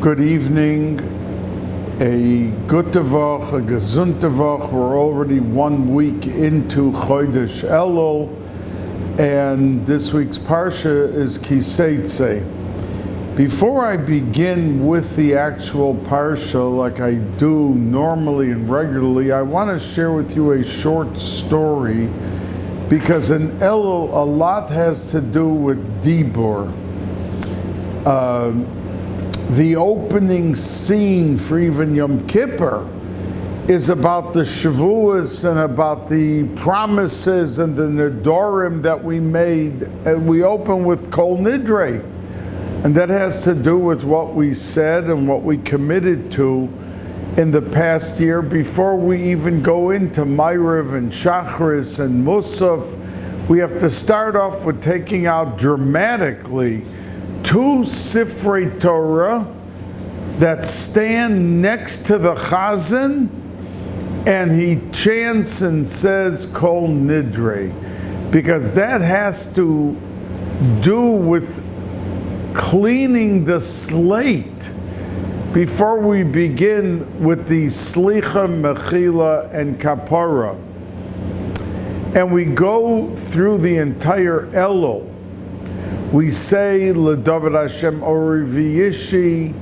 Good evening, a gute Woche, a gesunte Woche. We're already 1 week into Chodesh Elul, and this week's Parsha is Tetzei. Before I begin with the actual Parsha, like I do normally and regularly, I want to share with you a short story, because in Elul a lot has to do with Dibur. The opening scene for even Yom Kippur is about the Shavuos and about the promises and the Nedorim that we made, and we open with Kol Nidre, and that has to do with what we said and what we committed to in the past year before we even go into myriad and Shacharis and Musaf. We have to start off with taking out dramatically 2 Sifrei Torah that stand next to the Chazan, and he chants and says Kol Nidre, because that has to do with cleaning the slate before we begin with the Slicha, Mechila, and Kapara. And we go through the entire Elul. We say L'David Hashem Ori V'Yishi,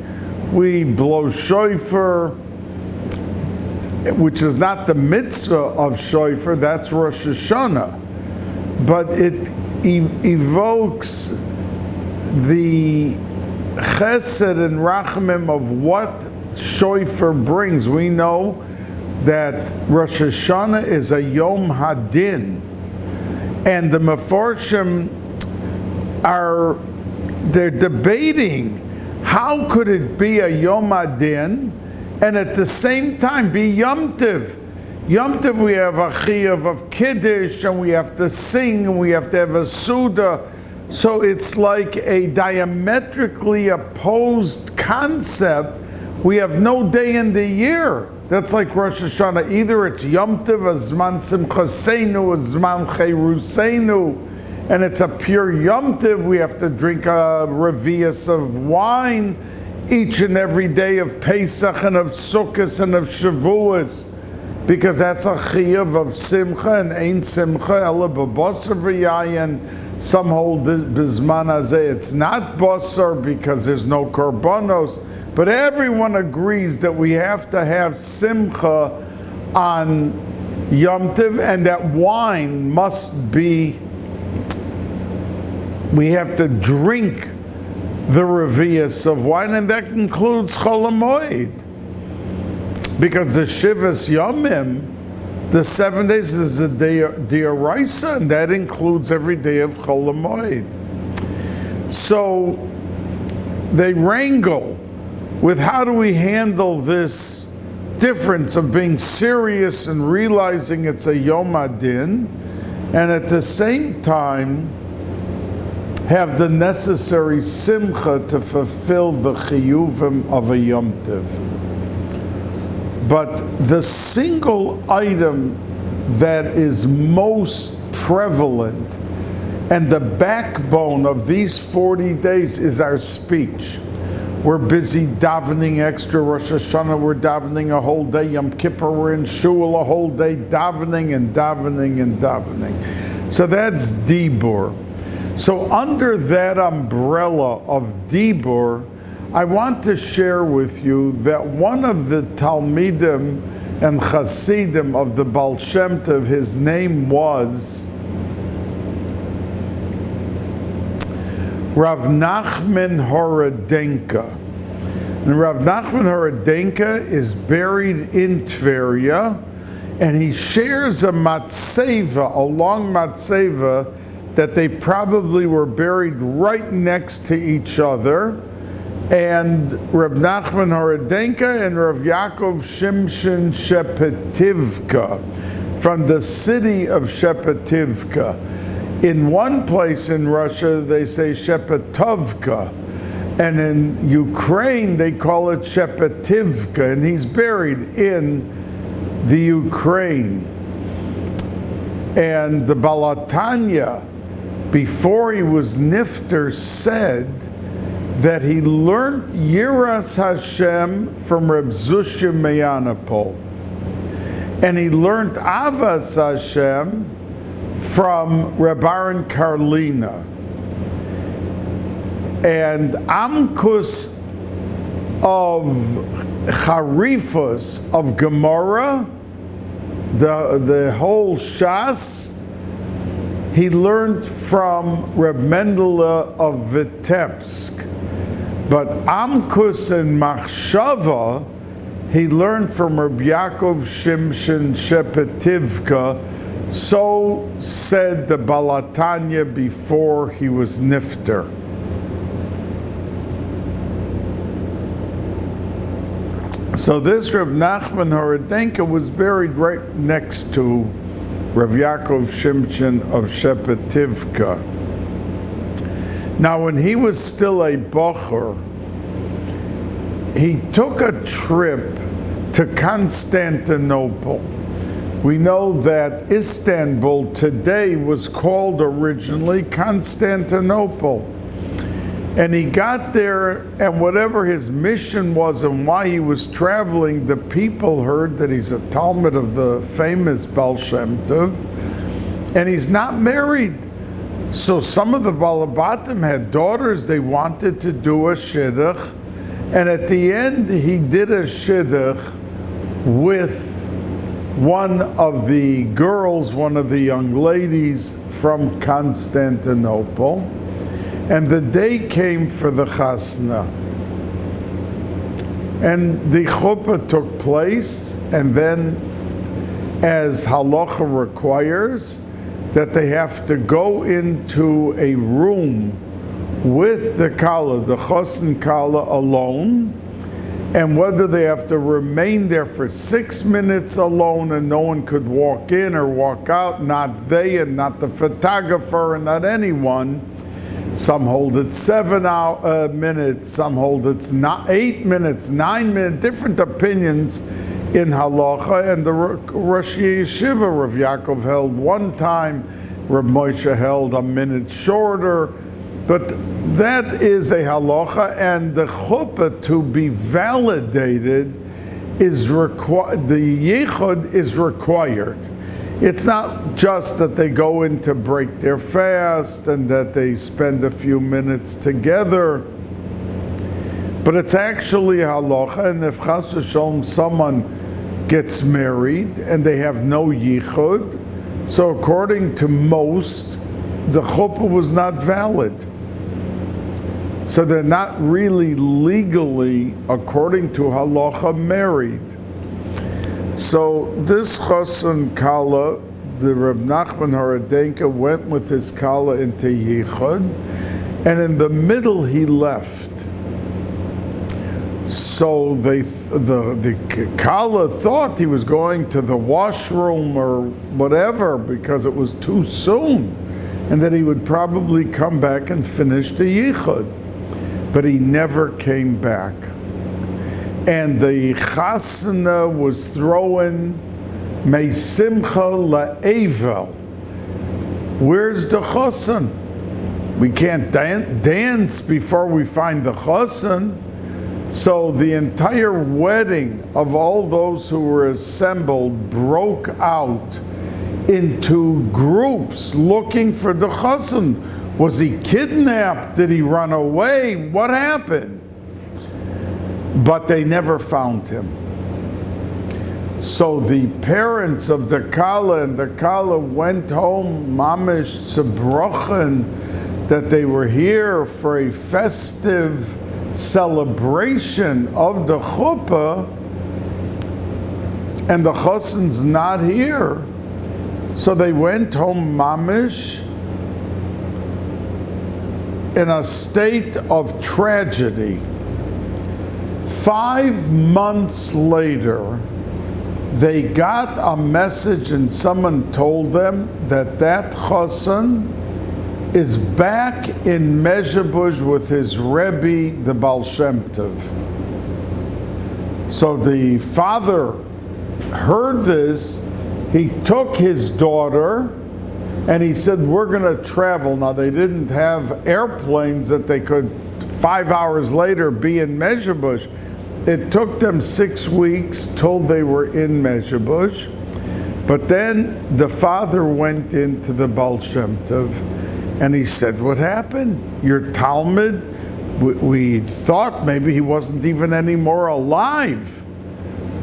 we blow shofar, which is not the mitzvah of shofar, that's Rosh Hashanah, but it evokes the chesed and rachamim of what shofar brings. We know that Rosh Hashanah is a Yom Hadin, and the Meforshim they're debating how could it be a Yom Hadin and at the same time be Yom Tiv. Yom Tiv, we have a chiyuv of Kiddush, and we have to sing, and we have to have a Suda. So it's like a diametrically opposed concept. We have no day in the year. That's like Rosh Hashanah. Either it's Yom Tiv, a Zman Simchaseinu, a Zman Cheiruseinu, and it's a pure Yom Tiv. We have to drink a revius of wine each and every day of Pesach and of Sukkot and of Shavuos, because that's a chiyuv of Simcha, and Ein Simcha ela b'basar v'yayin. Some hold Bizman Hazeh it's not basar because there's no korbanos, but everyone agrees that we have to have Simcha on Yom Tiv, and that wine must be, we have to drink the revius of wine, and that includes Chol HaMoed, because the Shivas Yomim, the 7 days, is a day d'oraisa, and that includes every day of Chol HaMoed. So they wrangle with how do we handle this difference of being serious and realizing it's a Yom Hadin, and at the same time have the necessary simcha to fulfill the chiyuvim of a Yom Tiv. But the single item that is most prevalent and the backbone of these 40 days is our speech. We're busy davening extra. Rosh Hashanah, we're davening a whole day. Yom Kippur, we're in shul a whole day, davening and davening and davening. So that's Dibur. So under that umbrella of Dibur, I want to share with you that one of the Talmidim and Chasidim of the Baal Shem Tov, his name was Rav Nachman Horodenka. And Rav Nachman Horodenka is buried in Tveria, and he shares a matzeva, a long matzeva, that they probably were buried right next to each other. And Rav Nachman Horodenka and Rav Yaakov Shimshon Shepetivka from the city of Shepetivka. In one place in Russia, they say Shepetovka, and in Ukraine, they call it Shepetivka, and he's buried in the Ukraine. And the Balatanya, before he was Nifter, said that he learned Yiras Hashem from Reb Zushya Meyanapol. And he learned Avas Hashem from Reb Aaron Karlina. And Amkus of Charifus of Gemara, the whole Shas, he learned from Reb Mendele of Vitebsk. But Amkus and Machshava, he learned from Rabbi Yaakov Shimshon Shepetivka. So said the Balatanya before he was Nifter. So this Reb Nachman Horodhenko was buried right next to Reb Yaakov Shimshon of Shepetivka. Now, when he was still a bocher, he took a trip to Constantinople. We know that Istanbul today was called originally Constantinople. And he got there, and whatever his mission was and why he was traveling, the people heard that he's a Talmud of the famous Baal Shem Tov, and he's not married. So some of the Balabatim had daughters, they wanted to do a shidduch, and at the end he did a shidduch with one of the girls, one of the young ladies from Constantinople. And the day came for the chasna. And the chuppah took place, and then, as halacha requires, that they have to go into a room with the kala, the chosin kala alone, and whether they have to remain there for 6 minutes alone and no one could walk in or walk out, not they and not the photographer and not anyone. Some hold it 7 minutes, some hold it 8 minutes, 9 minutes, different opinions in halacha. And the Rosh Yeshiva, Rav Yaakov, held one time, Rav Moshe held a minute shorter, but that is a halacha, and the chuppah to be validated is required, the yichud is required. It's not just that they go in to break their fast and that they spend a few minutes together, but it's actually halacha. And if chas v'sholom someone gets married and they have no yichud, so according to most, the chuppah was not valid. So they're not really legally, according to halacha, married. So this chosin kala, the Reb Nachman Horodhenko went with his kala into yichud, and in the middle he left. So the kala thought he was going to the washroom or whatever because it was too soon, and that he would probably come back and finish the yichud. But he never came back. And the chasana was throwing mesimcha la'evel. Where's the chosin? We can't dance before we find the chosin. So the entire wedding of all those who were assembled broke out into groups looking for the chosin. Was he kidnapped? Did he run away? What happened? But they never found him. So the parents of the kala and the kala went home, mamish tzebrochen, that they were here for a festive celebration of the chuppah, and the chosin's not here. So they went home, mamish, in a state of tragedy. 5 months later, they got a message and someone told them that chosin is back in Mezhebush with his Rebbe, the Baal Shem Tov. So the father heard this, he took his daughter, and he said, we're going to travel. Now, they didn't have airplanes that they could 5 hours later be in Mezhebush. It took them 6 weeks till they were in Mezhebush. But then the father went into the Baal Shem Tov and he said, what happened? Your Talmud, we thought maybe he wasn't even anymore alive.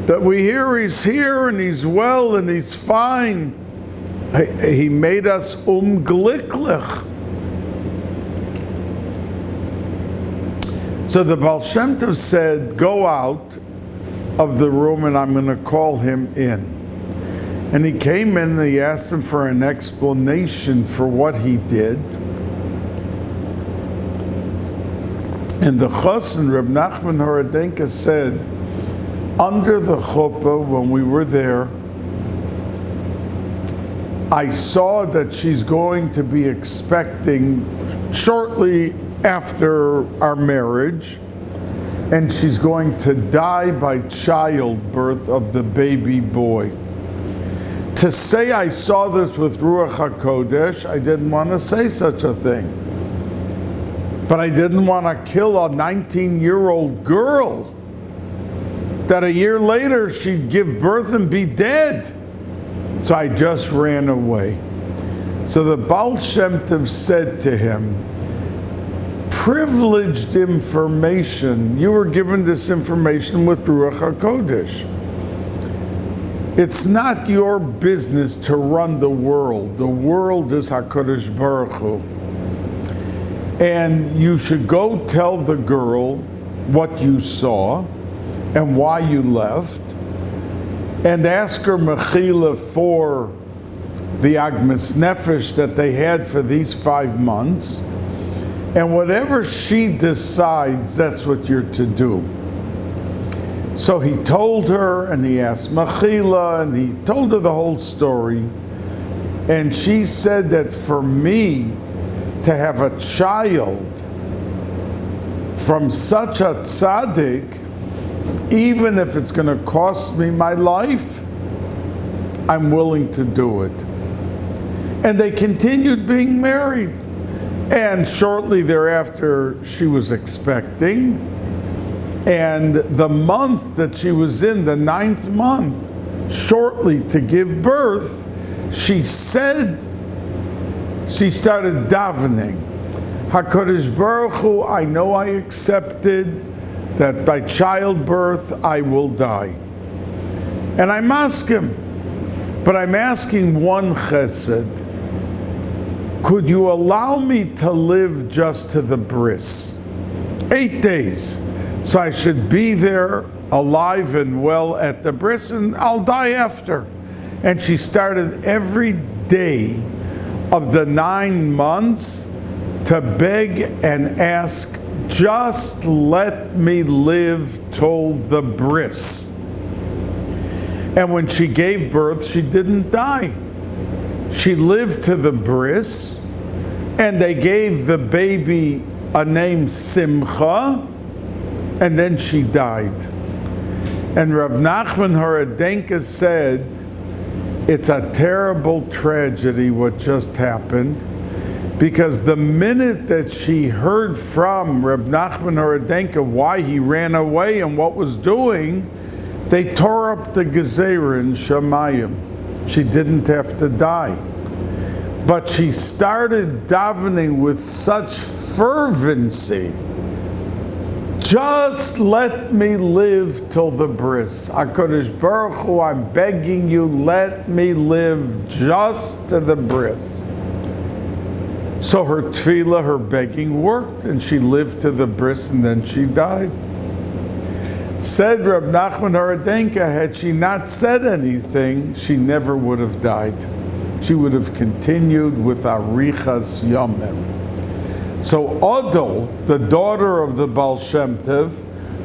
But we hear he's here and he's well and he's fine. He made us glücklich. So the Baal Shem Tov said, go out of the room and I'm going to call him in. And he came in and he asked him for an explanation for what he did. And the Chassan, Reb Nachman Horadenka, said, under the chuppah, when we were there, I saw that she's going to be expecting shortly after our marriage, and she's going to die by childbirth of the baby boy. To say I saw this with Ruach HaKodesh, I didn't want to say such a thing. But I didn't want to kill a 19-year-old girl that a year later she'd give birth and be dead. So I just ran away. So the Baal Shem Tov said to him, privileged information, you were given this information with Ruach HaKodesh. It's not your business to run the world. The world is HaKadosh Baruch Hu. And you should go tell the girl what you saw and why you left, and ask her mechila for the agmas nefesh that they had for these 5 months. And whatever she decides, that's what you're to do. So he told her, and he asked mechila, and he told her the whole story. And she said that for me to have a child from such a tzaddik, even if it's going to cost me my life, I'm willing to do it. And they continued being married. And shortly thereafter, she was expecting. And the month that she was in, the 9th month, shortly to give birth, she said, she started davening. HaKadosh Baruch Hu, I know I accepted that by childbirth I will die. And I'm asking, but I'm asking one chesed. Could you allow me to live just to the bris? 8 days. So I should be there alive and well at the bris, and I'll die after. And she started every day of the 9 months to beg and ask, just let me live till the bris. And when she gave birth, she didn't die. She lived to the bris, and they gave the baby a name Simcha, and then she died. And Rav Nachman Horadenka said, it's a terrible tragedy what just happened, because the minute that she heard from Reb Nachman Horadenka why he ran away and what was doing, they tore up the Gezerah in Shamayim. She didn't have to die. But she started davening with such fervency, just let me live till the bris. HaKadosh Baruch Hu, I'm begging you, let me live just to the bris. So her tefillah, her begging worked, and she lived to the bris, and then she died. Said Reb Nachman Horadenka, had she not said anything, she never would have died. She would have continued with Arichas Yomim. So Odol, the daughter of the Baal Shem Tov,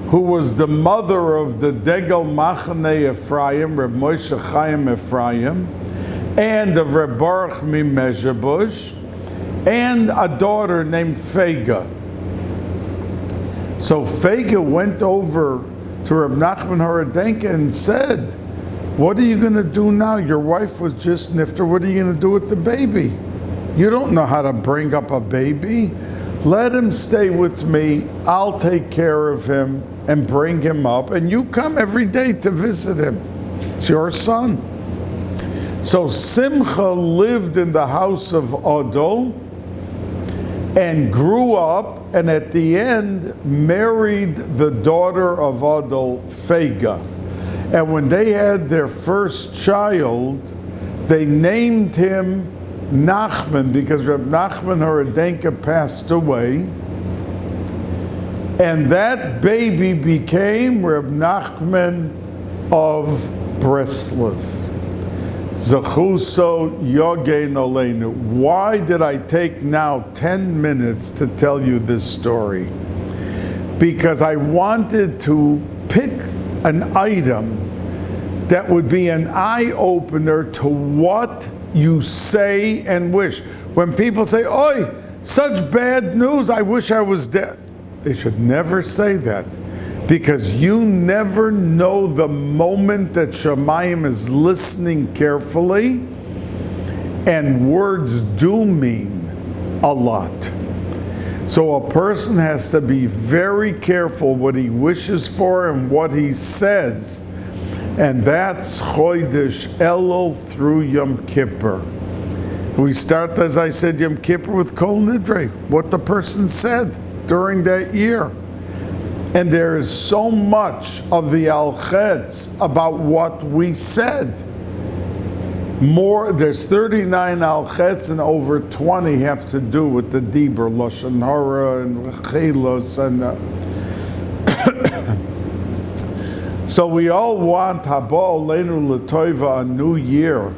who was the mother of the Degel Machane Ephraim, Reb Moshe Chaim Ephraim, and of Reb Baruch Mimezhebush, and a daughter named Fega. So Fega went over to Reb Nachman Horadenka and said, what are you going to do now? Your wife was just nifter. What are you going to do with the baby? You don't know how to bring up a baby. Let him stay with me. I'll take care of him and bring him up. And you come every day to visit him. It's your son. So Simcha lived in the house of Adol and grew up, and at the end married the daughter of Adol, Fega. And when they had their first child, they named him Nachman, because Reb Nachman Horodenka passed away. And that baby became Reb Nachman of Breslov. Zechuso Yogein Oleinu. Why did I take now 10 minutes to tell you this story? Because I wanted to pick an item that would be an eye-opener to what you say and wish. When people say, "Oi, such bad news, I wish I was dead," they should never say that, because you never know the moment that Shemayim is listening carefully, and words do mean a lot. So a person has to be very careful what he wishes for and what he says. And that's Chodesh Elul through Yom Kippur. We start, as I said, Yom Kippur with Kol Nidre, what the person said during that year. And there is so much of the Al-Chetz about what we said. There's 39 Al-Chetz, and over 20 have to do with the Dibur, Lashon Hara and Chelos, and so we all want Haba Oleinu L'Toiva, a new year,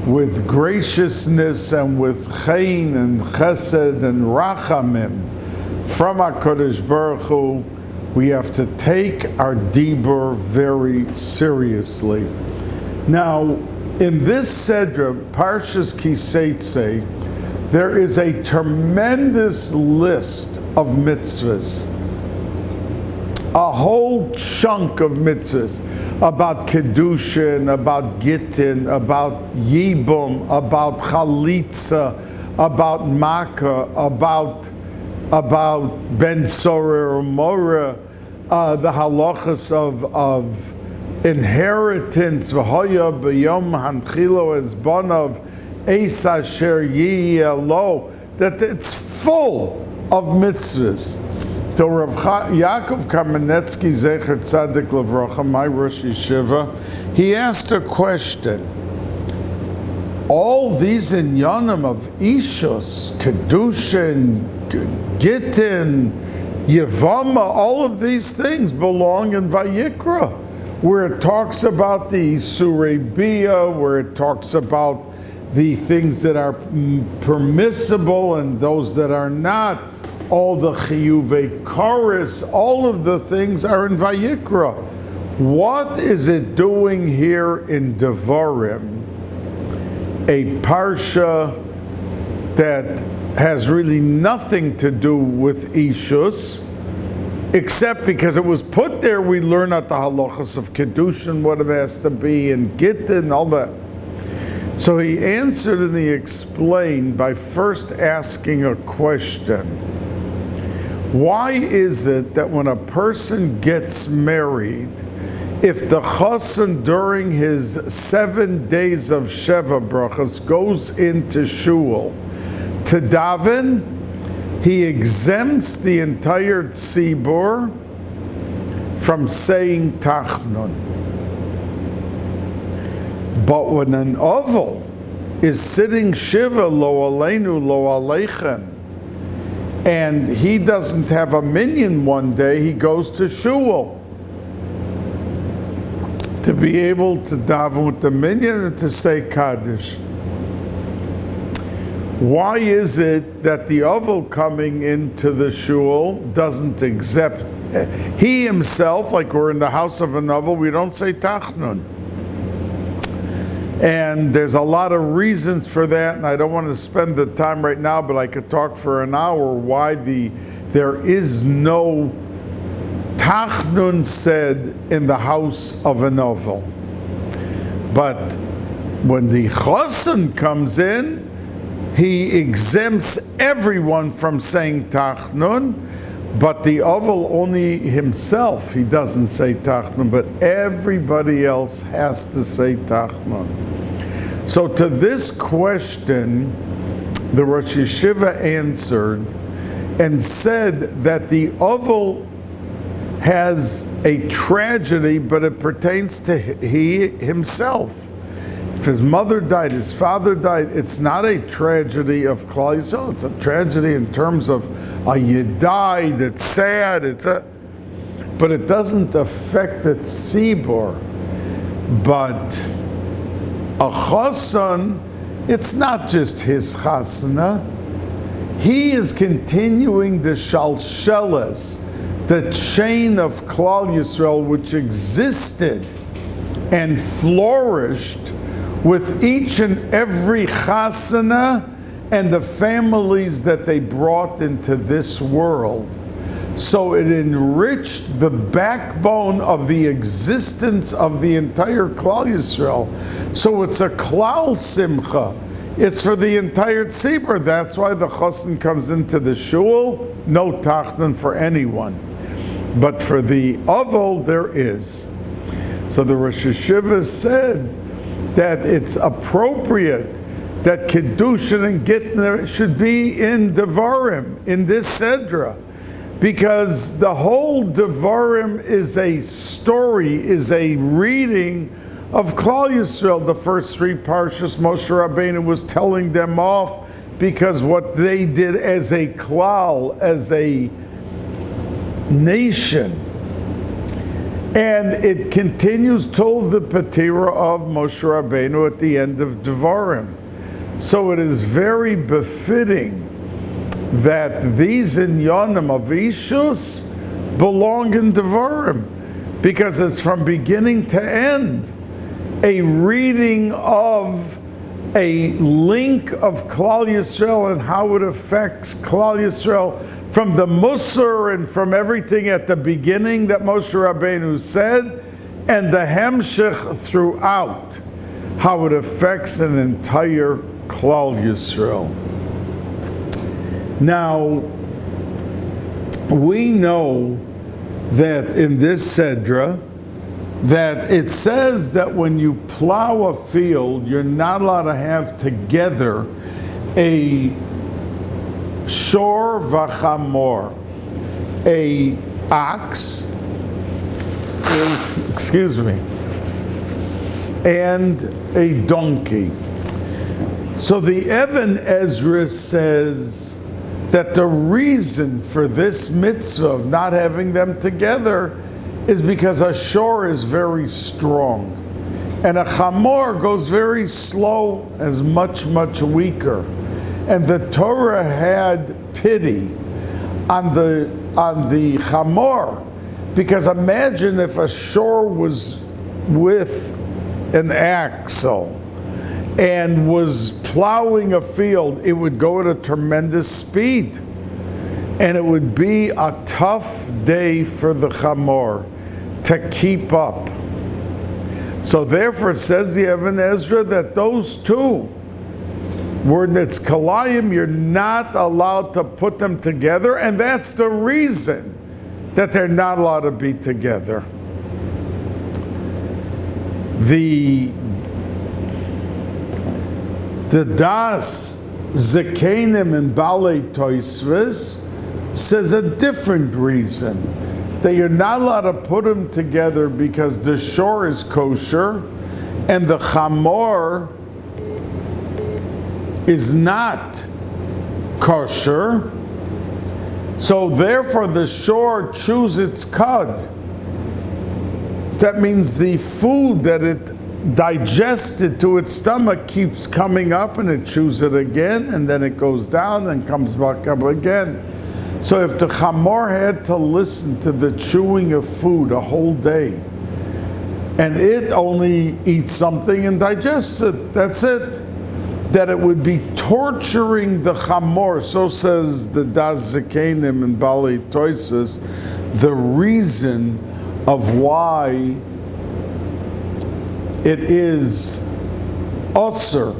with graciousness and with Chayin and Chesed and Rachamim from HaKadosh Baruch Hu. We have to take our Dibur very seriously. Now, in this Sedra, Parshas Kiseitze, there is a tremendous list of mitzvahs. A whole chunk of mitzvahs about Kedushin, about Gittin, about Yibum, about Chalitza, about Makkah, about Ben Sorer or Morah, the halachas of inheritance, V'hoya b'yom hanchilo ezbonav, Eis asher yiyelo, that it's full of mitzvahs. So Rav Yaakov Kamenetsky, Zecher Tzadik Levracha, my Rosh Yeshiva, he asked a question. All these inyanim of Ishus, Kedushin, Gittin, Yevama, all of these things belong in Vayikra, where it talks about the Isurei Bia, where it talks about the things that are permissible and those that are not. All the Chiyuvei Karis, all of the things are in Vayikra. What is it doing here in Devarim? A parsha that has really nothing to do with Ishus, except because it was put there, we learn at the halachas of Kedushin, what it has to be, and Gittin, and all that. So he answered and he explained by first asking a question. Why is it that when a person gets married, if the chassan during his 7 days of Sheva Brachas goes into shul to daven, he exempts the entire tzibur from saying Tachnun? But when an oval is sitting Shiva lo aleinu lo aleichem, and he doesn't have a minyan one day, he goes to shul to be able to daven with the minyan and to say Kaddish. Why is it that the oval coming into the shul doesn't accept? He himself, like we're in the house of an oval, we don't say Tachnun. And there's a lot of reasons for that, and I don't want to spend the time right now, but I could talk for an hour why there is no Tachnun said in the house of an oval. But when the chassan comes in, he exempts everyone from saying Tachnun, but the Oval only himself, he doesn't say Tachnun, but everybody else has to say Tachnun. So to this question, the Rosh Yeshiva answered and said that the Oval has a tragedy, but it pertains to he himself. If his mother died, his father died, it's not a tragedy of Klal Yisrael, it's a tragedy in terms of, you died, it's sad, but it doesn't affect the tzibur. But a chasan, it's not just his chasana, he is continuing the shalsheles, the chain of Klal Yisrael, which existed and flourished with each and every chasana and the families that they brought into this world. So it enriched the backbone of the existence of the entire Klal Yisrael. So it's a Klal Simcha. It's for the entire tzibur. That's why the chassan comes into the shul, no tachnun for anyone. But for the Oval, there is. So the Rosh Yeshiva said that it's appropriate that Kiddushin and Gitner should be in Devarim, in this Sedra, because the whole Devarim is a story, is a reading of Klal Yisrael. The first three parshas, Moshe Rabbeinu was telling them off because what they did as a klal, as a nation. And it continues till the Patira of Moshe Rabbeinu at the end of Devarim. So it is very befitting that these inyanim of Ishus belong in Devarim, because it's from beginning to end a reading of a link of Klal Yisrael and how it affects Klal Yisrael from the Musar and from everything at the beginning that Moshe Rabbeinu said, and the Hemshech throughout, how it affects an entire Klal Yisrael. Now, we know that in this Sedra, that it says that when you plow a field, you're not allowed to have together a shor v'chamor, a ox, and a donkey. So the Even Ezra says that the reason for this mitzvah of not having them together is because a shor is very strong, and a chamor goes very slow, is much weaker. And the Torah had pity on the chamor, because imagine if a shor was with an axle and was plowing a field, it would go at a tremendous speed, and it would be a tough day for the chamor to keep up. So therefore, says the Even Ezra that those two, when it's kalayim, you're not allowed to put them together, and that's the reason that they're not allowed to be together. The Das Zekenim and Balei Toisves says a different reason, that you're not allowed to put them together because the shor is kosher and the chamor is not kosher. So therefore the shor chews its cud. That means the food that it digested to its stomach keeps coming up, and it chews it again, and then it goes down and comes back up again. So if the chamor had to listen to the chewing of food a whole day, and it only eats something and digests it, that's it, that it would be torturing the chamor. So says the Das Zekenim and Balei Toises, the reason of why it is osur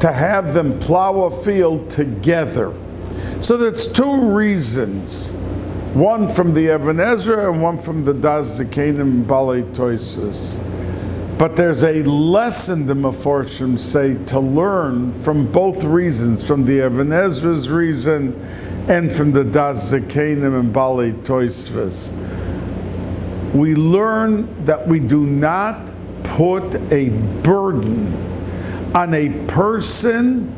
to have them plow a field together. So that's two reasons. One from the Even Ezra and one from the Das Zakenim and Balei Toisves. But there's a lesson the Meforshim say to learn from both reasons, from the Even Ezra's reason and from the Das Zakenim and Balei Toisves. We learn that we do not put a burden on a person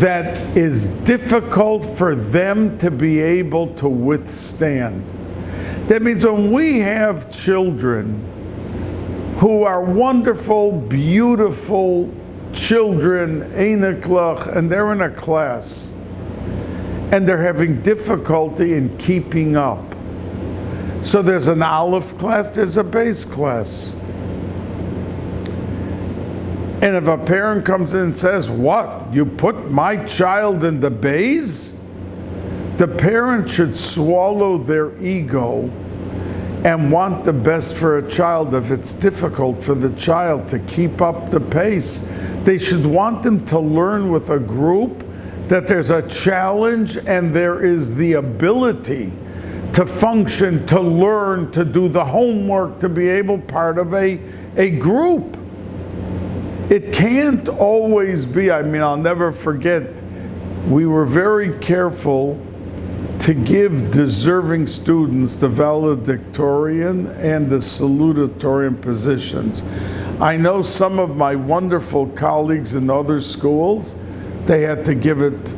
that is difficult for them to be able to withstand. That means when we have children who are wonderful, beautiful children, Einiklach, and they're in a class, and they're having difficulty in keeping up. So there's an Aleph class, there's a base class. And if a parent comes in and says, what, you put my child in the Bais? The parent should swallow their ego and want the best for a child. If it's difficult for the child to keep up the pace, they should want them to learn with a group, that there's a challenge and there is the ability to function, to learn, to do the homework, to be able part of a group. It can't always be, I'll never forget, we were very careful to give deserving students the valedictorian and the salutatorian positions. I know some of my wonderful colleagues in other schools, they had to give it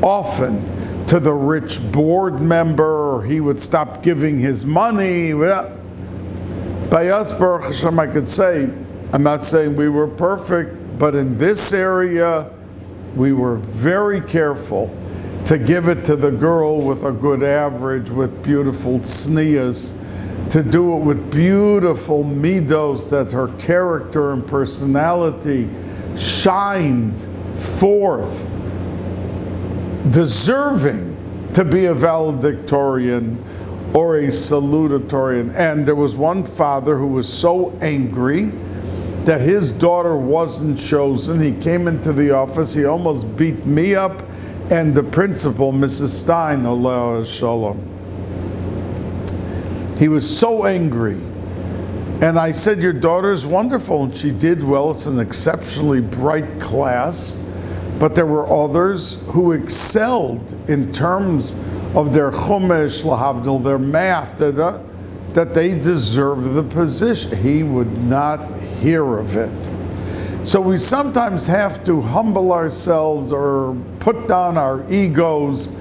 often to the rich board member, or he would stop giving his money. By us, Baruch Hashem, I could say, I'm not saying we were perfect, but in this area, we were very careful to give it to the girl with a good average, with beautiful tznias, to do it with beautiful midos, that her character and personality shined forth, deserving to be a valedictorian or a salutatorian. And there was one father who was so angry that his daughter wasn't chosen. He came into the office, he almost beat me up and the principal, Mrs. Stein, Aleh Shalom. He was so angry. And I said, your daughter's wonderful, and she did well. It's an exceptionally bright class. But there were others who excelled in terms of their chumash, lahavdil, their math, that they deserved the position. He would not hear of it. So we sometimes have to humble ourselves or put down our egos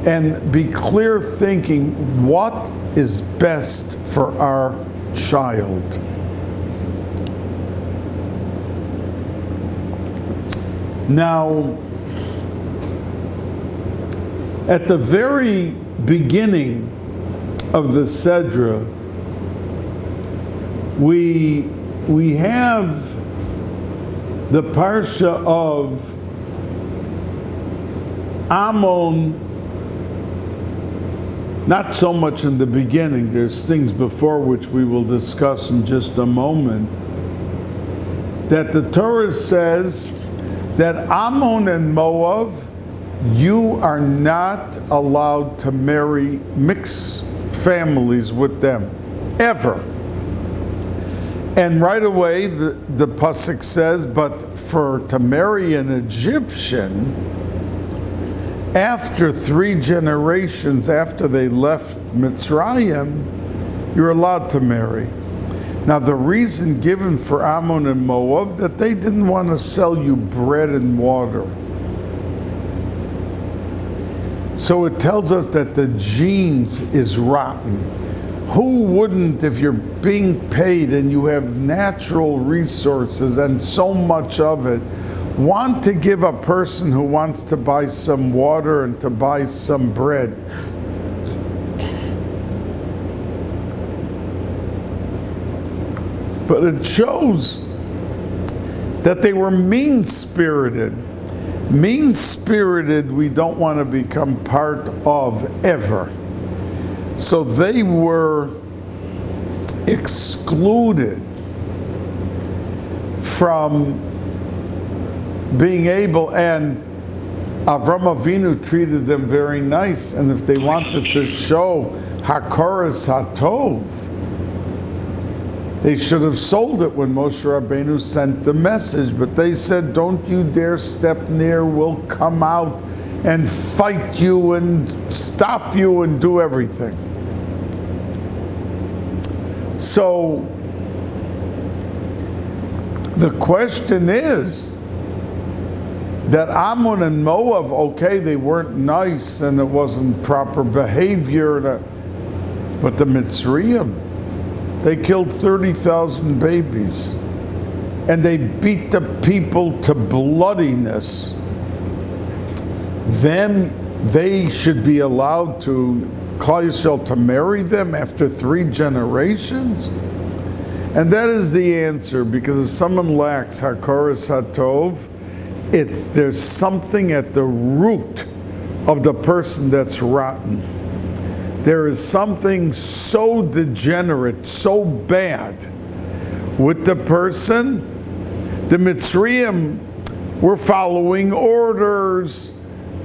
and be clear thinking what is best for our child. Now, at the very beginning of the Sedra, we have the parsha of Ammon, not so much in the beginning, there's things before which we will discuss in just a moment, that the Torah says that Ammon and Moab, you are not allowed to marry mixed families with them, ever. And right away, the pasuk says, but to marry an Egyptian, after 3 generations after they left Mitzrayim, you're allowed to marry. Now the reason given for Ammon and Moab, that they didn't want to sell you bread and water. So it tells us that the genes is rotten. Who wouldn't, if you're being paid and you have natural resources and so much of it, want to give a person who wants to buy some water and to buy some bread? But it shows that they were mean-spirited. Mean-spirited we don't want to become part of ever. So they were excluded from being able, and Avram Avinu treated them very nice, and if they wanted to show Hakoras Hatov, they should have sold it when Moshe Rabbeinu sent the message, but they said, don't you dare step near, we'll come out and fight you and stop you and do everything. So the question is that Ammon and Moab, okay, they weren't nice and it wasn't proper behavior, but the Mitzrayim, they killed 30,000 babies and they beat the people to bloodiness. Then they should be allowed to, Klal Yisrael, to marry them after 3 generations? And that is the answer, because if someone lacks Hakoras Hatov, there's something at the root of the person that's rotten. There is something so degenerate, so bad with the person. The Mitzrayim were following orders.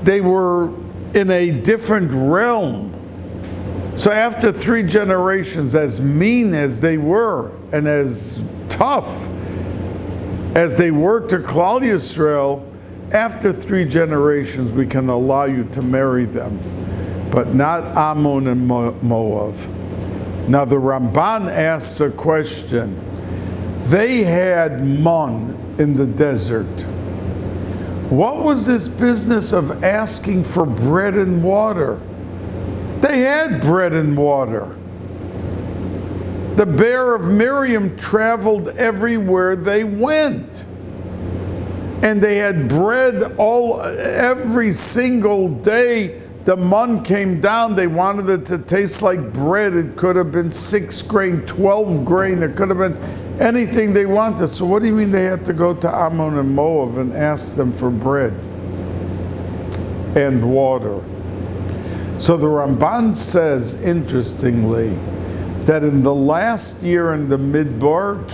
They were in a different realm. So after 3 generations, as mean as they were and as tough as they were to Klal Yisrael, after 3 generations we can allow you to marry them, but not Ammon and Moab. Now the Ramban asks a question. They had man in the desert. What was this business of asking for bread and water? They had bread and water. The bear of Miriam traveled everywhere they went. And they had bread every single day. The mun came down. They wanted it to taste like bread. It could have been 6 grain, 12 grain. It could have been anything they wanted. So what do you mean they had to go to Ammon and Moab and ask them for bread and water? So the Ramban says, interestingly, that in the last year in the Midbar,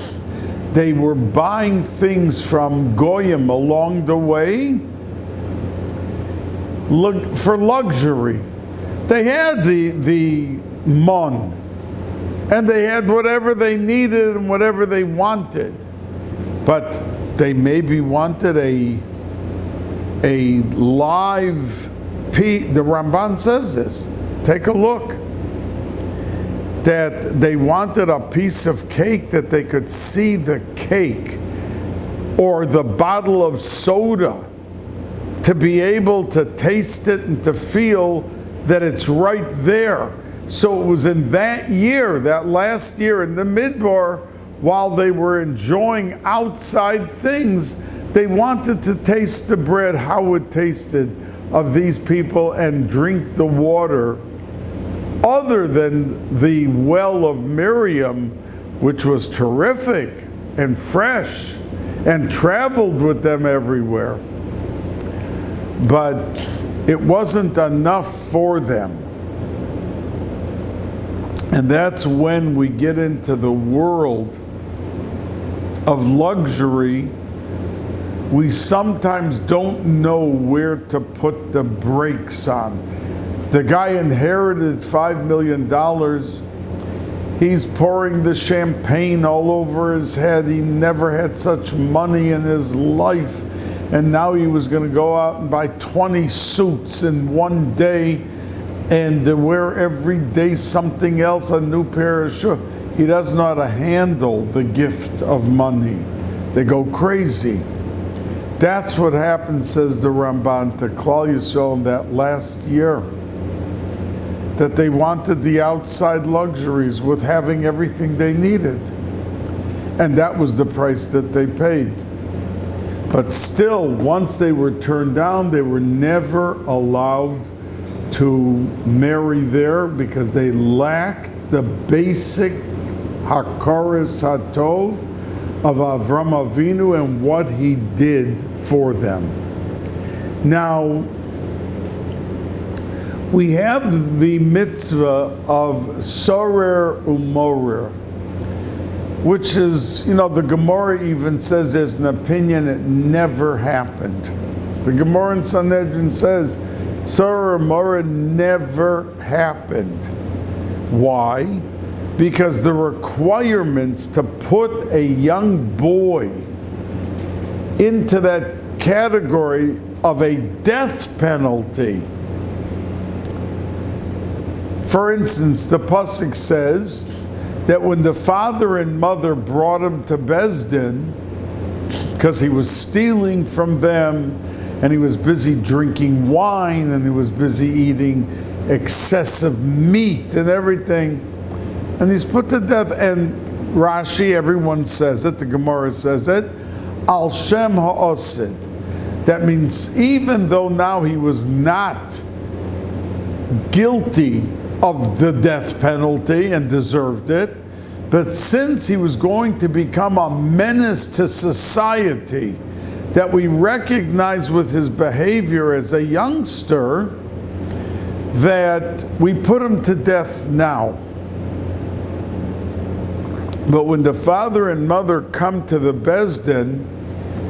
they were buying things from Goyim along the way for luxury. They had the mon, and they had whatever they needed and whatever they wanted. But they maybe wanted a live piece. The Ramban says this. Take a look. That they wanted a piece of cake that they could see the cake, or the bottle of soda, to be able to taste it and to feel that it's right there. So it was in that year, that last year in the Midbar, while they were enjoying outside things, they wanted to taste the bread, how it tasted of these people, and drink the water other than the well of Miriam, which was terrific and fresh and traveled with them everywhere. But it wasn't enough for them. And that's when we get into the world of luxury. We sometimes don't know where to put the brakes on. The guy inherited $5 million. He's pouring the champagne all over his head. He never had such money in his life. And now he was going to go out and buy 20 suits in one day and wear every day something else, a new pair of shoes. He doesn't know how to handle the gift of money. They go crazy. That's what happened, says the Ramban, to Klal Yisrael in that last year. That they wanted the outside luxuries with having everything they needed. And that was the price that they paid. But still, once they were turned down, they were never allowed to marry there because they lacked the basic Hakoras Hatov of Avram Avinu and what he did for them. Now, we have the mitzvah of Sorer Umorer. which is, the Gemara even says there's an opinion it never happened. The Gemara in Sanhedrin says, Surah Mora never happened. Why? Because the requirements to put a young boy into that category of a death penalty. For instance, the pasuk says that when the father and mother brought him to Beis Din, because he was stealing from them, and he was busy drinking wine, and he was busy eating excessive meat and everything, and he's put to death. And Rashi, everyone says it, the Gemara says it, Al Shem Ha'osid. That means even though now he was not guilty of the death penalty and deserved it, but since he was going to become a menace to society that we recognize with his behavior as a youngster, that we put him to death now. But when the father and mother come to the Beis Din,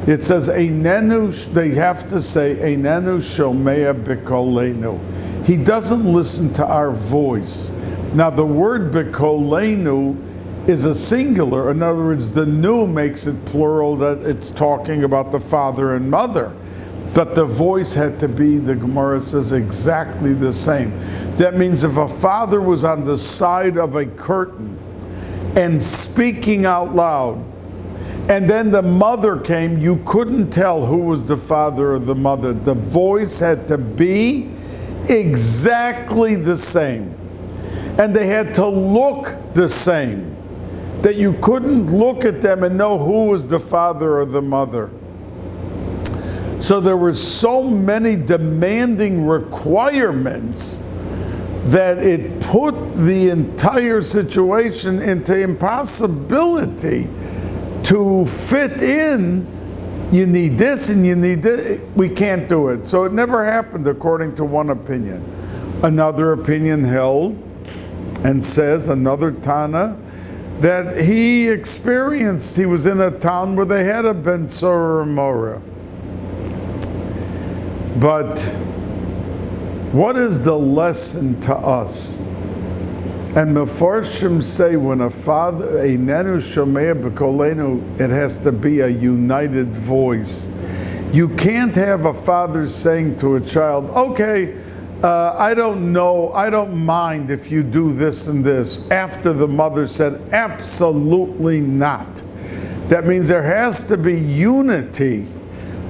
it says, Einenu, they have to say, Einenu shomea b'kolenu. He doesn't listen to our voice. Now the word b'kolenu is a singular. In other words, the nu makes it plural, that it's talking about the father and mother. But the voice had to be, the Gemara says, exactly the same. That means if a father was on the side of a curtain and speaking out loud, and then the mother came, you couldn't tell who was the father or the mother. The voice had to be exactly the same. And they had to look the same, that you couldn't look at them and know who was the father or the mother. So there were so many demanding requirements that it put the entire situation into impossibility to fit in. You need this and you need this. We can't do it. So it never happened according to one opinion. Another opinion held and says, another Tana, that he was in a town where they had a Ben Sora Mora. But what is the lesson to us? And Mefarshim say when a father, Einenu shomea b'kolenu, it has to be a united voice. You can't have a father saying to a child, okay, I don't know, I don't mind if you do this and this, after the mother said, absolutely not. That means there has to be unity.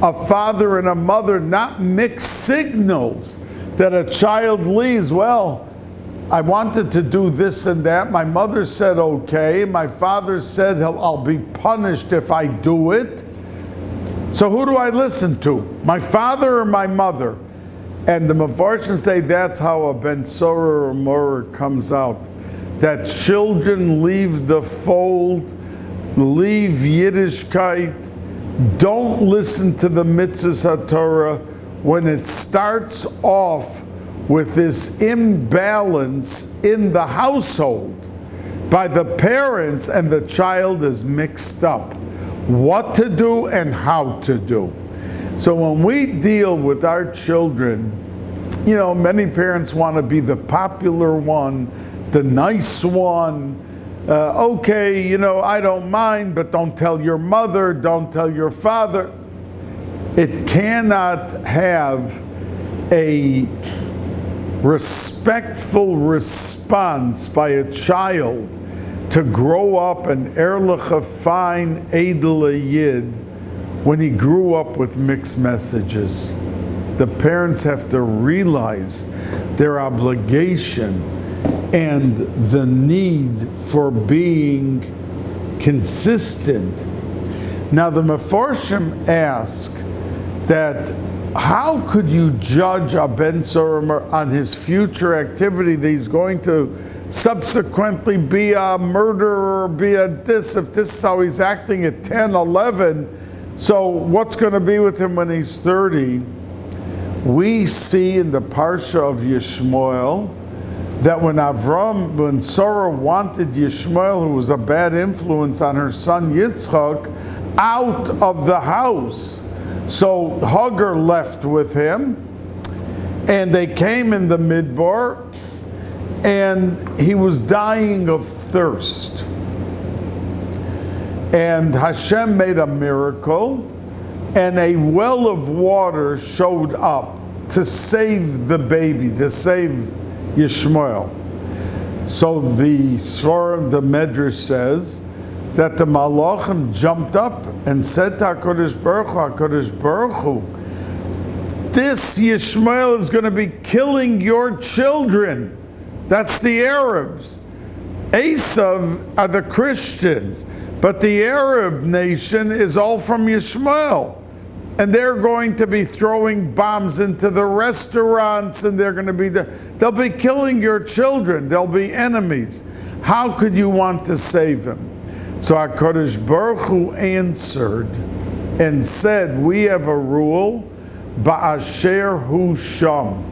A father and a mother, not mixed signals that a child leaves. Well, I wanted to do this and that. My mother said okay. My father said I'll be punished if I do it. So who do I listen to? My father or my mother? And the Mefarshim say that's how a Ben Sora or Mora comes out. That children leave the fold, leave Yiddishkeit, don't listen to the mitzvahs HaTorah when it starts off with this imbalance in the household by the parents, and the child is mixed up. What to do and how to do. So when we deal with our children, many parents want to be the popular one, the nice one. Okay, I don't mind, but don't tell your mother, don't tell your father. It cannot have a respectful response by a child to grow up an erlich fine edel yid when he grew up with mixed messages. The parents have to realize their obligation and the need for being consistent. Now the Mefarshim ask that how could you judge a Ben Sora on his future activity that he's going to subsequently be a murderer or be a this, if this is how he's acting at 10, 11, so what's going to be with him when he's 30? We see in the Parsha of Yishmael that when Sarah wanted Yishmael, who was a bad influence on her son Yitzchak, out of the house, so Hagar left with him, and they came in the Midbar, and he was dying of thirst. And Hashem made a miracle, and a well of water showed up to save the baby, to save Yishmael. So the Svarim, the Medrash says that the Malachim jumped up and said to HaKadosh Baruch Hu, this Yishmael is going to be killing your children. That's the Arabs. Esav are the Christians, but the Arab nation is all from Yishmael. And they're going to be throwing bombs into the restaurants, and they'll be killing your children. They'll be enemies. How could you want to save him? So HaKadosh Baruch Hu answered and said, we have a rule, Ba'asher Hu Sham.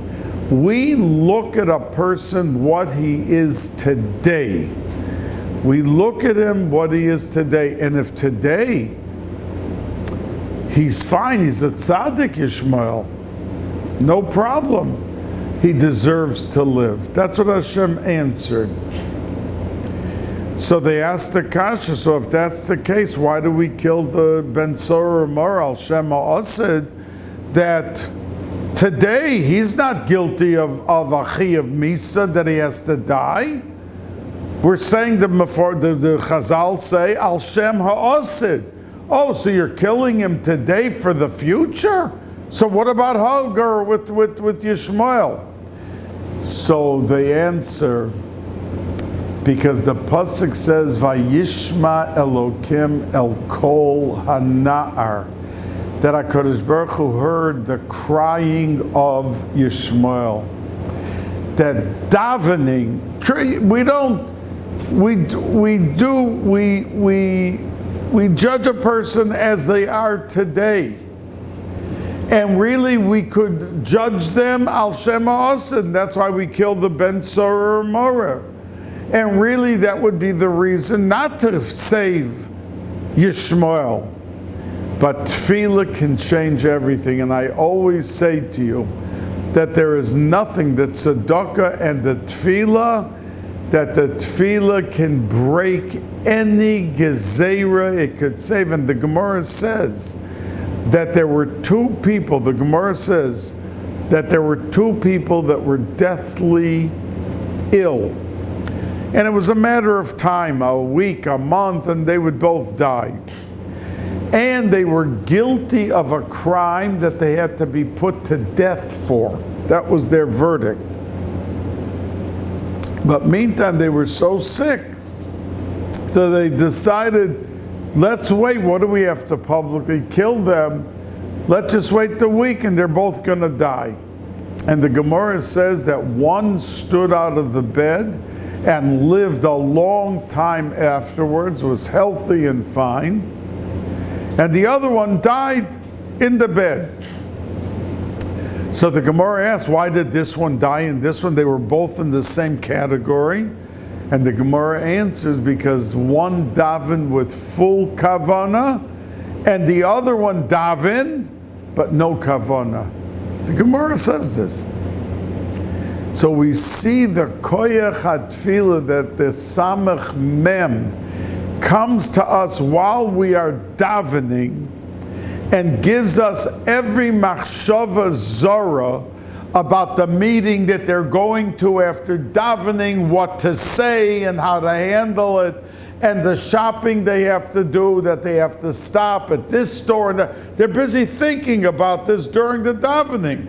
We look at a person what he is today. We look at him what he is today. And if today he's fine, he's a tzaddik Yishmael, no problem, he deserves to live. That's what Hashem answered. So they asked the kasha, so if that's the case, why do we kill the Ben Sorah Mor al Shem Ha'asid, that today he's not guilty of Achi of Misa, that he has to die? We're saying the Chazal say Al Shem Ha'asid. Oh, so you're killing him today for the future? So what about Hagar with Yishmael? So they answer, because the pasuk says, "Vayishma Elokim El Kol Hana'ar," that HaKadosh Baruch Hu heard the crying of Yishmael. That davening, we judge a person as they are today. And really we could judge them al Shem Ha'asid. That's why we kill the Ben Sorah Mora. And really that would be the reason not to save Yishmael. But tefillah can change everything. And I always say to you that there is nothing that tzedakah and the tefillah, that the tefillah can break any gezerah it could save. And the Gemara says that there were two people, the Gemara says that there were two people that were deathly ill. And it was a matter of time, a week, a month, and they would both die. And they were guilty of a crime that they had to be put to death for. That was their verdict. But meantime, they were so sick, so they decided, let's wait. What do we have to publicly kill them? Let's just wait the week, and they're both going to die. And the Gemara says that one stood out of the bed and lived a long time afterwards, was healthy and fine. And the other one died in the bed. So the Gemara asks, why did this one die and this one? They were both in the same category. And the Gemara answers, because one davened with full kavana, and the other one davened, but no kavana. The Gemara says this. So we see the koyach hatfilah, that the samach mem comes to us while we are davening, and gives us every machshava zara about the meeting that they're going to after davening, what to say and how to handle it, and the shopping they have to do, that they have to stop at this store. They're busy thinking about this during the davening.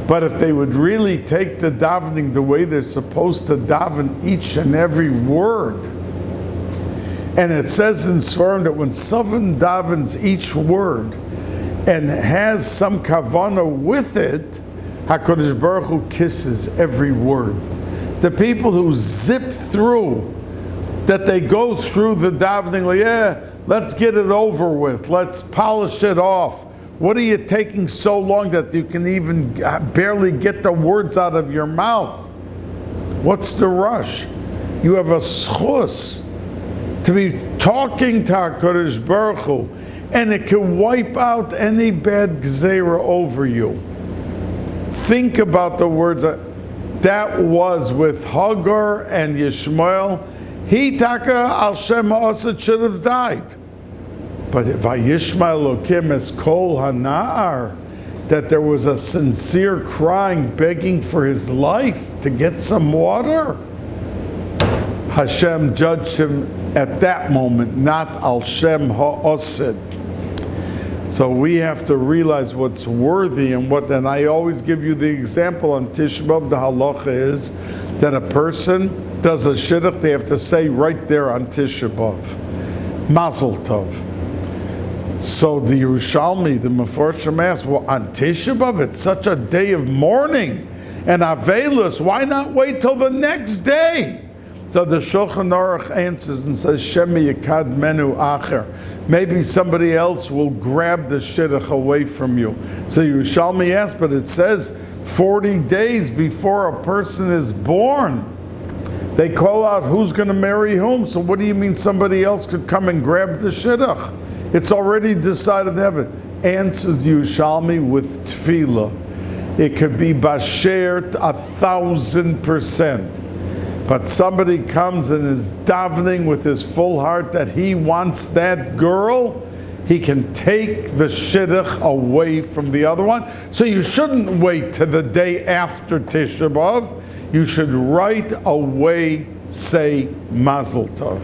But if they would really take the davening the way they're supposed to daven each and every word, and it says in Svarim that when someone davens each word and has some kavanah with it, HaKadosh Baruch Hu kisses every word. The people who zip through, that they go through the davening, like, yeah, let's get it over with, let's polish it off. What are you taking so long that you can even barely get the words out of your mouth? What's the rush? You have a schus to be talking to HaKadosh Baruch Hu, and it can wipe out any bad gzeira over you. Think about the words that was with Hagar and Yishmael. He taka al Shem Ha'asad should have died. But Vayishmael Elokim es kol hana'ar, that there was a sincere crying, begging for his life to get some water. Hashem judged him at that moment, not al Shem Ha'asad. So we have to realize what's worthy and what, and I always give you the example on Tisha B'Av, the halacha is that a person does a shidduch, they have to say right there on Tisha B'Av, Mazel Tov. So the Yerushalmi, the Meforshim asked, well, on Tisha B'Av, it's such a day of mourning and Avelus, why not wait till the next day? So the Shulchan Aruch answers and says, Shemi Yekad Menu Acher. Maybe somebody else will grab the shidduch away from you. So Yerushalmi asked, but it says 40 days before a person is born, they call out who's going to marry whom. So what do you mean somebody else could come and grab the shidduch? It's already decided in heaven. Answers Yerushalmi with tefillah. It could be basher 1,000%. But somebody comes and is davening with his full heart that he wants that girl, he can take the shidduch away from the other one. So you shouldn't wait to the day after Tisha B'Av. You should right away say Mazel Tov.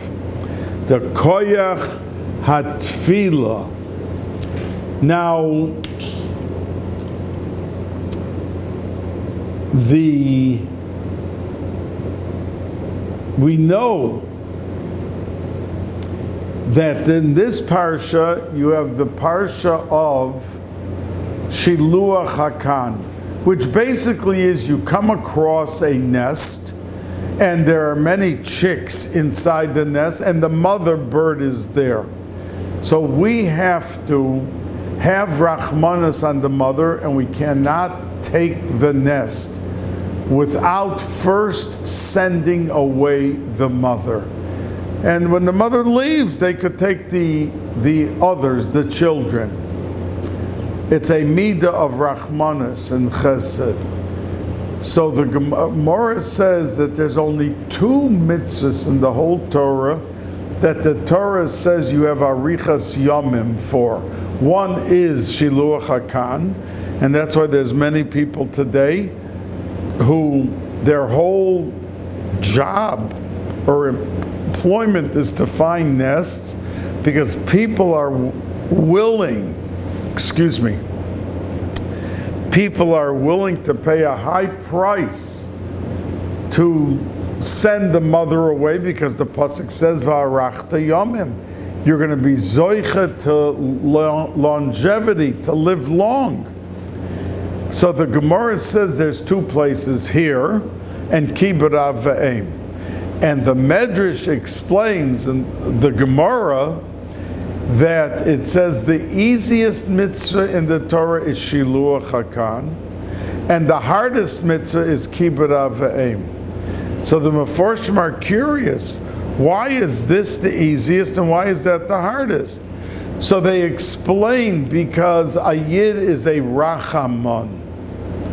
The koyach hatfila. Now, we know that in this parsha you have the parsha of Shiluach Hakan, which basically is you come across a nest and there are many chicks inside the nest and the mother bird is there. So we have to have Rachmanas on the mother, and we cannot take the nest without first sending away the mother. And when the mother leaves, they could take the others, the children. It's a midah of Rachmanas and Chesed. So the Gemara says that there's only 2 mitzvahs in the whole Torah that the Torah says you have arichas yomim for. One is Shiluach Hakan, and that's why there's many people today who their whole job or employment is to find nests, because people are willing, people are willing to pay a high price to send the mother away, because the pasuk says va'arachta yomim, you're going to be zoicha to longevity, to live long. So the Gemara says there's 2 places here, and Kibarav V'Eim. And the Medrash explains in the Gemara that it says the easiest mitzvah in the Torah is Shiluach Hakan, and the hardest mitzvah is Kibarav V'Eim. So the Meforshim are curious, why is this the easiest and why is that the hardest? So they explain, because a Yid is a Rachaman.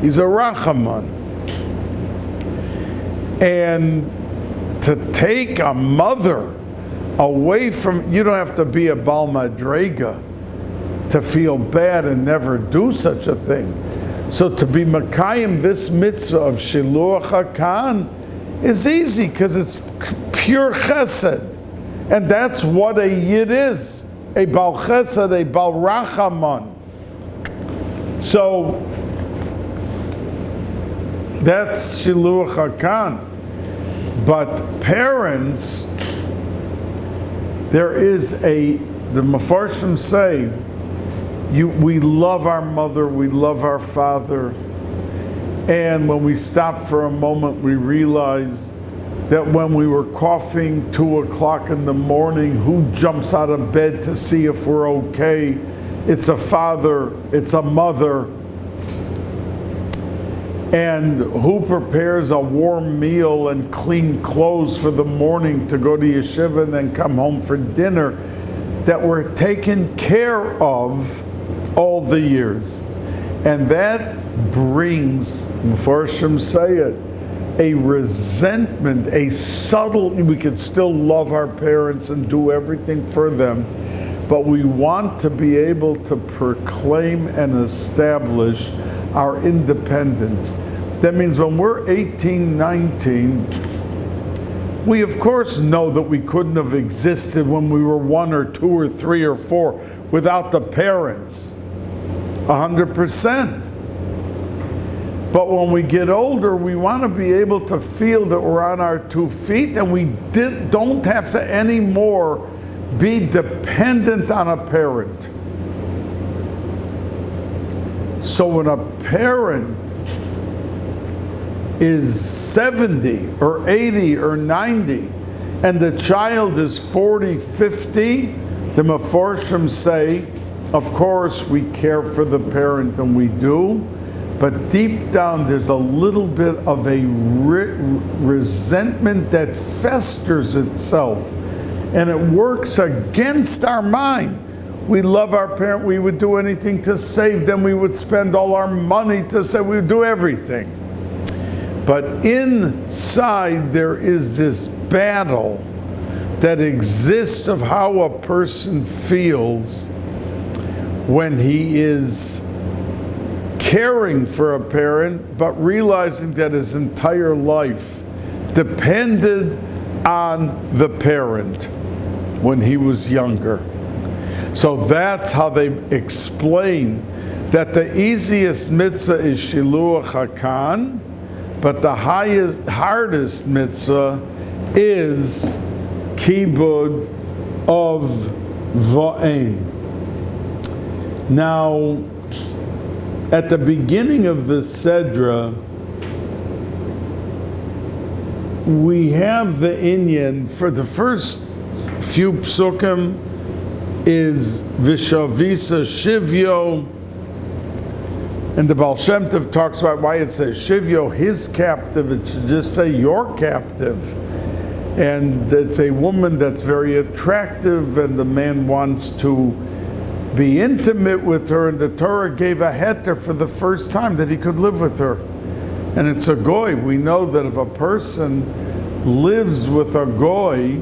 He's a Rachaman. And to take a mother away from, you don't have to be a Bal Madrega to feel bad and never do such a thing. So to be Makayim, this mitzvah of Shiluach HaKan, is easy because it's pure chesed. And that's what a Yid is. A Bal Chesed, a Bal Rachaman. So that's Shiluach HaKan. But parents, there is the Mefarshim say, we love our mother, we love our father, and when we stop for a moment, we realize that when we were coughing 2 o'clock in the morning, who jumps out of bed to see if we're okay? It's a father, it's a mother. and who prepares a warm meal and clean clothes for the morning to go to yeshiva and then come home for dinner, that we're taken care of all the years. And that brings, Mepharshim say it, a resentment, a subtle, we could still love our parents and do everything for them, but we want to be able to proclaim and establish our independence. That means when we're 18, 19, we of course know that we couldn't have existed when we were 1 or 2 or 3 or 4 without the parents, 100%. But when we get older, we want to be able to feel that we're on our 2 feet and we don't have to anymore be dependent on a parent. So when a parent is 70 or 80 or 90 and the child is 40, 50, the Meforshim say, of course we care for the parent, and we do, but deep down there's a little bit of a resentment that festers itself, and it works against our mind. We love our parent, we would do anything to save them, we would spend all our money to save, we would do everything. But inside there is this battle that exists of how a person feels when he is caring for a parent, but realizing that his entire life depended on the parent when he was younger. So that's how they explain that the easiest mitzvah is Shiluach HaKan, but the hardest mitzvah is Kibud of Va'em. Now, at the beginning of the Sedra, we have the inyan for the first few psukim is Vishavisa Shivyo, and the Baal Shem Tov talks about why it says Shivyo, his captive. It should just say your captive. And it's a woman that's very attractive, and the man wants to be intimate with her, and the Torah gave a heter for the first time that he could live with her. And it's a goy. We know that if a person lives with a goy,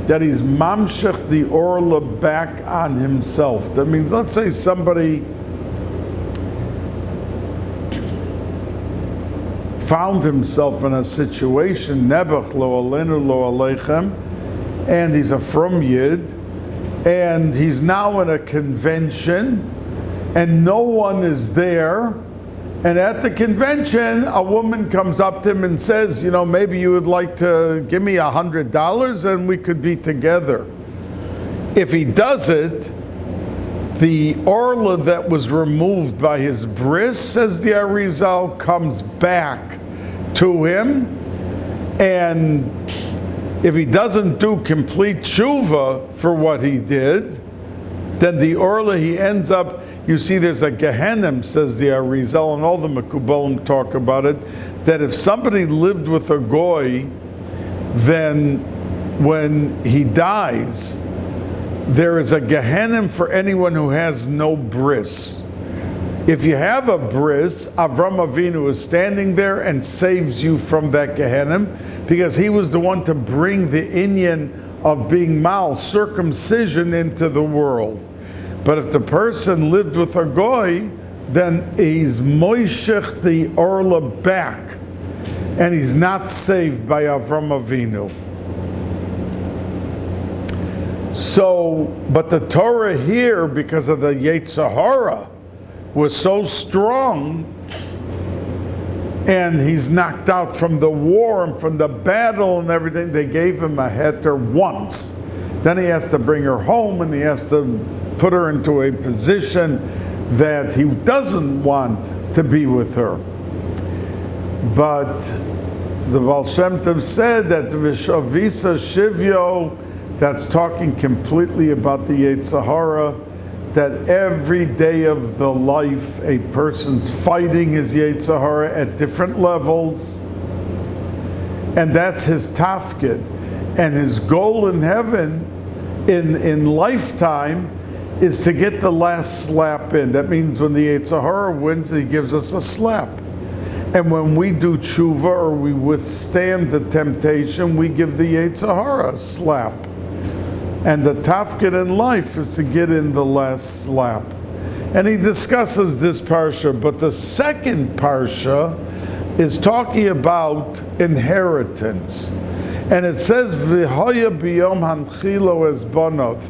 that he's mamshech the orla back on himself. That means, let's say somebody found himself in a situation, Nebuch lo aleinu lo aleichem, and he's a frum yid, and he's now in a convention, and no one is there, and at the convention, a woman comes up to him and says, you know, maybe you would like to give me $100 and we could be together. If he does it, the orla that was removed by his bris, says the Arizal, comes back to him, and if he doesn't do complete tshuva for what he did, then the orla, he ends up, you see there's a Gehenim, says the Arizal, and all the Mekubalim talk about it, that if somebody lived with a goy, then when he dies, there is a Gehenim for anyone who has no bris. If you have a bris, Avram Avinu is standing there and saves you from that Gehenim, because he was the one to bring the inyan of being mal, circumcision, into the world. But if the person lived with a goy, then he's moishech the orla back, and he's not saved by Avram Avinu. So, but the Torah here, because of the Yetzer Hara, was so strong, and he's knocked out from the war and from the battle and everything, they gave him a heter once. Then he has to bring her home, and he has to put her into a position that he doesn't want to be with her. But the Baal Shem Tov said that the Vishavisa Shivyo, that's talking completely about the Yetzer Hara, that every day of the life a person's fighting his Yetzer Hara at different levels, and that's his tafkid. And his goal in heaven, in lifetime, is to get the last slap in. That means when the Yetzer Hara wins, he gives us a slap. And when we do tshuva or we withstand the temptation, we give the Yetzer Hara a slap. And the tafkid in life is to get in the last slap. And he discusses this parsha, but the second parsha is talking about inheritance. And it says, V'hoya biyom hanchilo es bonov.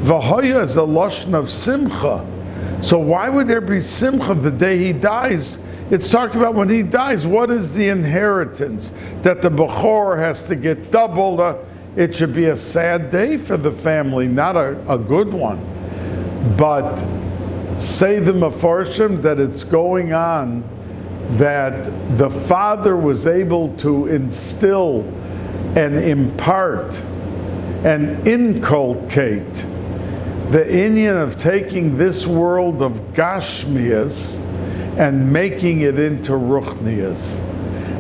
V'hoya is a lashon of simcha. So why would there be simcha the day he dies? It's talking about when he dies, what is the inheritance? That the bechor has to get double. It should be a sad day for the family, not a good one. But say the Mefarshim that it's going on that the father was able to instill and impart and inculcate the inyan of taking this world of Gashmias and making it into Ruchnias.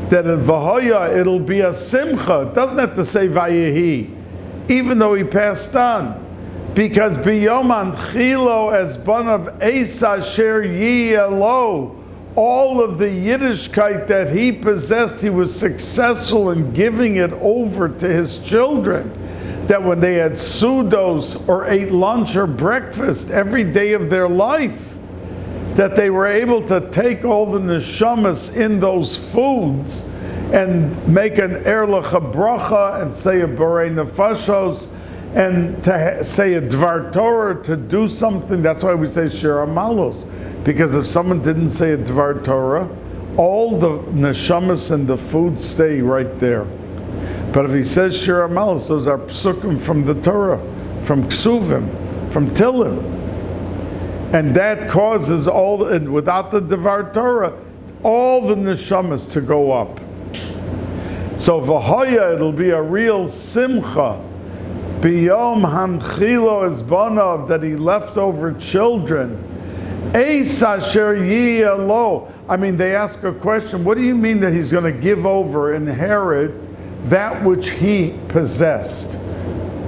That in Vahoya it'll be a simcha. It doesn't have to say Vayehi, even though he passed on. Because Biyom Anchilo as Banav Esa Sher Yiyalo, all of the Yiddishkeit that he possessed, he was successful in giving it over to his children. That when they had sudos or ate lunch or breakfast every day of their life, that they were able to take all the neshamas in those foods and make an erlach bracha and say a borei nefashos and to say a dvar Torah, to do something. That's why we say shir amalos, because if someone didn't say a dvar Torah, all the neshamas and the food stay right there. But if he says shir amalos, those are psukim from the Torah, from ksuvim, from tilim. And that causes all, and without the Devar Torah, all the neshamas to go up. So v'hoya, it'll be a real simcha. Biyom hanchilo es banav, that he left over children. Eis asher yiyalo. I mean, they ask a question, what do you mean that he's going to give over, inherit that which he possessed?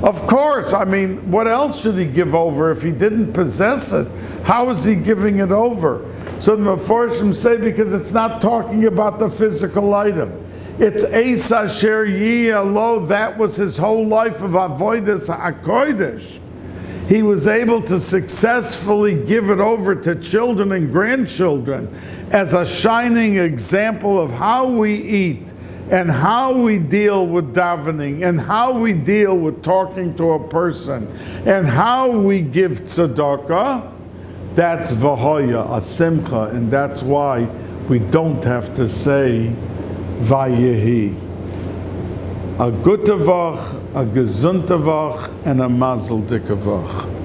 Of course, I mean, what else should he give over if he didn't possess it? How is he giving it over? So the Mefarshim say, because it's not talking about the physical item. It's Eis Asher Yiyalo, that was his whole life of Avodas HaKodesh. He was able to successfully give it over to children and grandchildren as a shining example of how we eat and how we deal with davening and how we deal with talking to a person and how we give tzedakah. That's v'hoya, a simcha, and that's why we don't have to say vayehi. A gutavach, a gezuntavach, and a mazel dikavach.